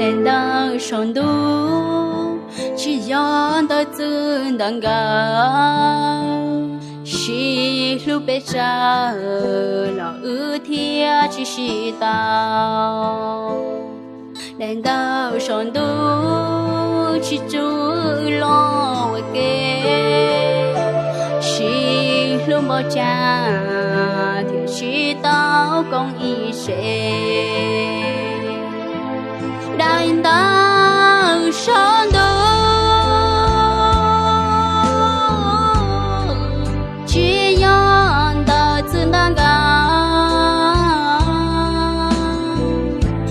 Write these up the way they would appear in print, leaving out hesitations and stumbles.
em đang sống đủ chỉ dọn tới chân đang gà chỉ lúc bé cha là ư thia chỉ tao em đang sống đủ chỉ chú lo kê chỉ lúc bao cha thì chỉ tao con ý sẽ đại ta sống đủ chỉ dọn ta chân đang gà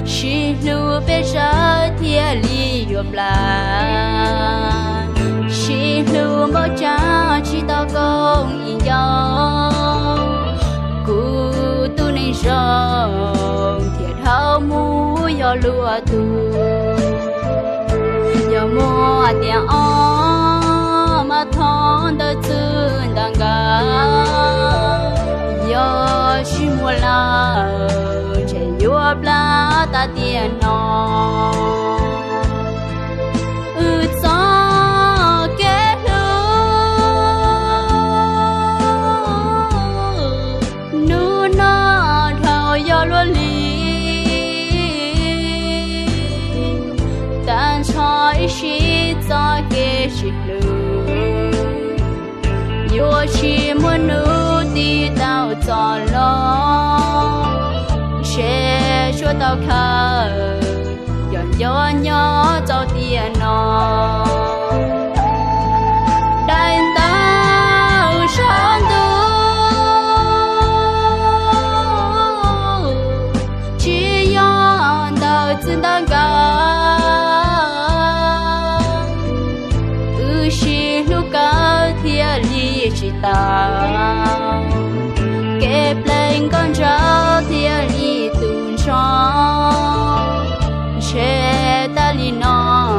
chỉ lúc bé cha thì li yếm la chỉ lúc bao cha chỉ tao con ý nhau cú tu này rong thiệt hao mu yo lúa tu yo mua tiền ó mà thon đỡ chân đang gà yo chỉ mua la chạy yo bla ta tiền nó chỉ cho cái chỉ lưu, yo chỉ muốn nuôi đi tao cho lo, sẽ cho tao khờ, dọn dọn nhỏ cho tiền nó, đại tao sống đủ, chỉ dọn tao chân tao cả. Chỉ tao kẹp lên con trâu thiên lý tuôn cho che ta li nó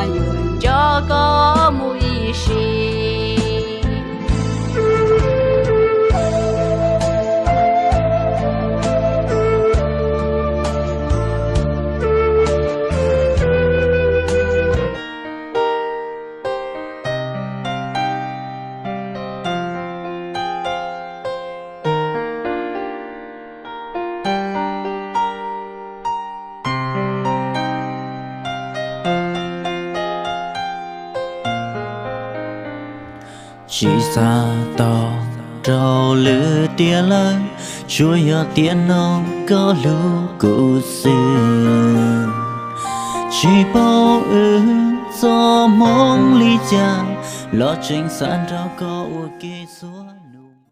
yun cho có mùi xì chỉ xa to trâu lửa tia lời chúa yo tiền nó có lũ cụ xưa chỉ bao cho mong lý cha lo tranh sản trao có u kê xuống